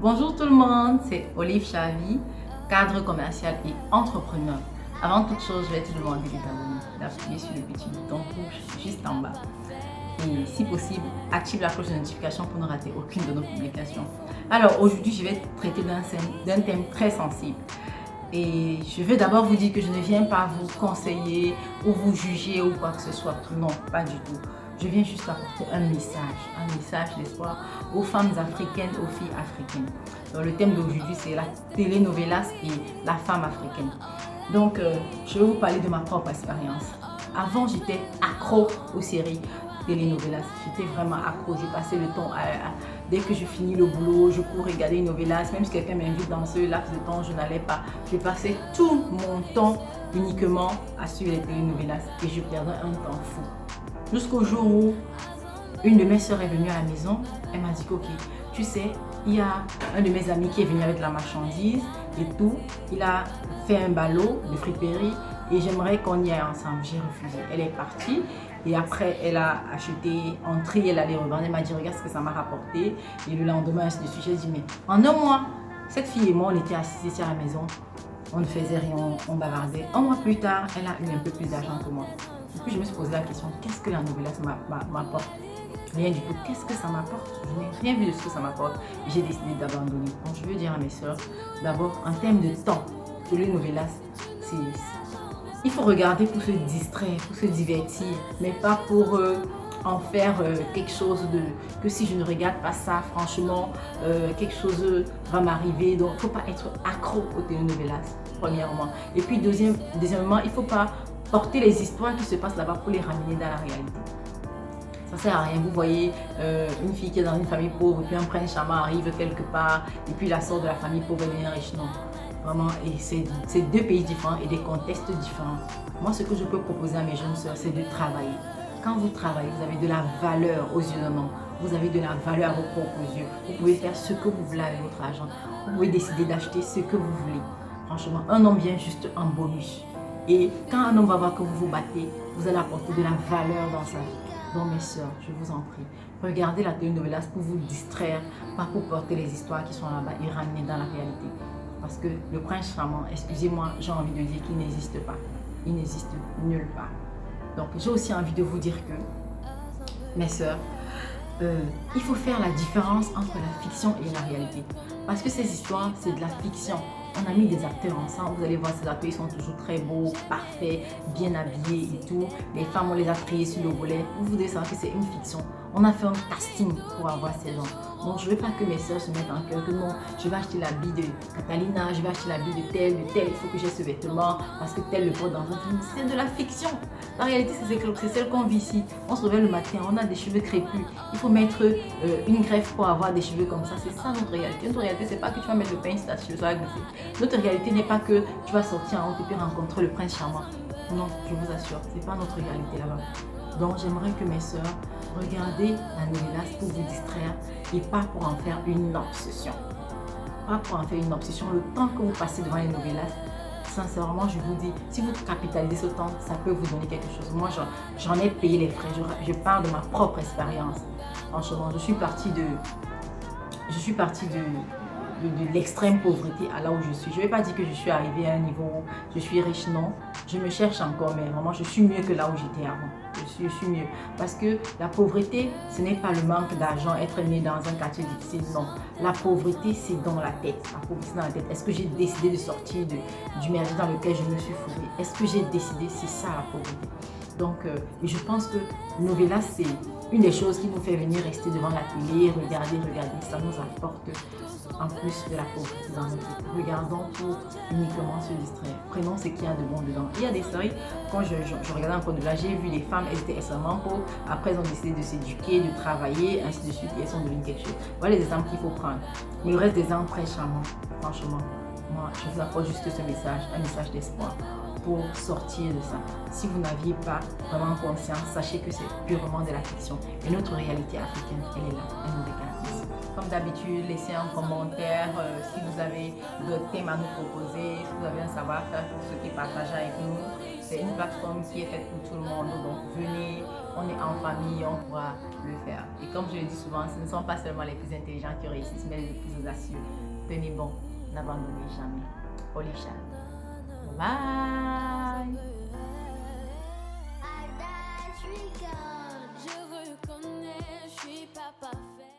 Bonjour tout le monde, c'est Olive Chavi, cadre commercial et entrepreneur. Avant toute chose, je vais te demander de t'abonner, d'appuyer sur le petit bouton rouge juste en bas. Et si possible, active la cloche de notification pour ne rater aucune de nos publications. Alors aujourd'hui, je vais traiter d'un thème très sensible. Et je veux d'abord vous dire que je ne viens pas vous conseiller ou vous juger ou quoi que ce soit. Non, pas du tout. Je viens juste apporter un message d'espoir aux femmes africaines, aux filles africaines. Donc, le thème d'aujourd'hui, c'est la telenovelas et la femme africaine. Donc, je vais vous parler de ma propre expérience. Avant, j'étais accro aux séries telenovelas. J'étais vraiment accro. J'ai passé le temps dès que je finis le boulot, je cours regarder une novelas. Même si quelqu'un m'invite dans ce laps de temps, je n'allais pas. Je passais tout mon temps uniquement à suivre les telenovelas et je perdais un temps fou. Jusqu'au jour où une de mes soeurs est venue à la maison, elle m'a dit ok, tu sais, il y a un de mes amis qui est venu avec de la marchandise et tout. Il a fait un ballot de friperie et j'aimerais qu'on y aille ensemble. J'ai refusé. Elle est partie et après elle a acheté en tri, elle allait revendre. Elle m'a dit regarde ce que ça m'a rapporté. Et le lendemain, ainsi de suite, j'ai dit mais en un mois, cette fille et moi on était assis ici à la maison. On ne faisait rien, on bavardait. Un mois plus tard, elle a eu un peu plus d'argent que moi. Et puis je me suis posé la question, qu'est-ce que la novelas m'apporte? Rien du tout. Qu'est-ce que ça m'apporte? Je n'ai rien vu de ce que ça m'apporte. J'ai décidé d'abandonner. Donc je veux dire à mes soeurs, d'abord en termes de temps, pour les novelas, il faut regarder pour se distraire, pour se divertir, mais pas pour en faire quelque chose que si je ne regarde pas ça, franchement, quelque chose va m'arriver. Donc il ne faut pas être accro aux telenovelas, premièrement. Et puis deuxièmement, il ne faut pas porter les histoires qui se passent là-bas pour les ramener dans la réalité. Ça sert à rien. Vous voyez une fille qui est dans une famille pauvre, et puis un prince charmant arrive quelque part, et puis la sort de la famille pauvre devient riche. Non, vraiment, et c'est deux pays différents et des contextes différents. Moi, ce que je peux proposer à mes jeunes sœurs, c'est de travailler. Quand vous travaillez, vous avez de la valeur aux yeux d'un homme. Vous avez de la valeur à vos propres yeux. Vous pouvez faire ce que vous voulez avec votre argent. Vous pouvez décider d'acheter ce que vous voulez. Franchement, un homme vient juste en bonus. Et quand un homme va voir que vous vous battez, vous allez apporter de la valeur dans sa vie. Donc mes soeurs, je vous en prie, regardez la telenovelas pour vous distraire, pas pour porter les histoires qui sont là-bas et ramener dans la réalité. Parce que le prince charmant, excusez-moi, j'ai envie de dire qu'il n'existe pas. Il n'existe nulle part. Donc j'ai aussi envie de vous dire que, mes soeurs, il faut faire la différence entre la fiction et la réalité. Parce que ces histoires, c'est de la fiction. On a mis des acteurs ensemble, vous allez voir, ces acteurs, ils sont toujours très beaux, parfaits, bien habillés et tout. Les femmes, on les a triés sur le volet. Vous devez savoir que c'est une fiction. On a fait un casting pour avoir ces gens. Donc, je ne veux pas que mes soeurs se mettent en cœur que non, je vais acheter l'habit de Catalina, je vais acheter l'habit de tel, il faut que j'ai ce vêtement parce que tel le porte dans un film. C'est de la fiction. La réalité, c'est celle qu'on vit ici. On se réveille le matin, on a des cheveux crépus. Il faut mettre une greffe pour avoir des cheveux comme ça. C'est ça notre réalité. Notre réalité, c'est pas que tu vas mettre le pince sur le soir. Notre réalité n'est pas que tu vas sortir en haut et puis rencontrer le prince charmant. Non, je vous assure, c'est pas notre réalité là-bas. Donc j'aimerais que mes soeurs regardez la novelas pour vous distraire et pas pour en faire une obsession. Pas pour en faire une obsession. Le temps que vous passez devant les novelas, sincèrement, je vous dis, si vous capitalisez ce temps, ça peut vous donner quelque chose. Moi, j'en ai payé les frais. Je parle de ma propre expérience. Franchement, je suis partie de l'extrême pauvreté à là où je suis. Je ne vais pas dire que je suis arrivée à un niveau où je suis riche, non. Je me cherche encore, mais vraiment, je suis mieux que là où j'étais avant. Je suis mieux. Parce que la pauvreté, ce n'est pas le manque d'argent, être né dans un quartier difficile, non. La pauvreté, c'est dans la tête. La pauvreté, c'est dans la tête. Est-ce que j'ai décidé de sortir du merdier dans lequel je me suis fourrée? Est-ce que j'ai décidé? C'est ça la pauvreté. Donc, et je pense que novelas, c'est une des choses qui vous fait venir rester devant la télé, regarder, ça nous apporte en plus de la pauvreté dans notre vie. Regardons pour uniquement se distraire. Prenons ce qu'il y a de bon dedans. Il y a des séries, quand je regardais encore de là, j'ai vu les femmes, elles étaient extrêmement pauvres. Après, elles ont décidé de s'éduquer, de travailler, ainsi de suite, et elles sont devenues quelque chose. Voilà les exemples qu'il faut prendre. Mais le reste des exemples très charmants, franchement, moi, je vous apporte juste ce message, un message d'espoir pour sortir de ça. Si vous n'aviez pas vraiment conscience, sachez que c'est purement de la fiction. Et notre réalité africaine, elle est là, elle nous décaractérise. Comme d'habitude, laissez un commentaire si vous avez d'autres thèmes à nous proposer, si vous avez un savoir-faire pour ceux qui partagent avec nous. C'est une plateforme qui est faite pour tout le monde, donc venez, on on est en famille, on pourra le faire. Et comme je le dis souvent, ce ne sont pas seulement les plus intelligents qui réussissent, mais les plus audacieux. Tenez bon, n'abandonnez jamais. Olive Charles. Bye. Je reconnais, je suis pas parfait.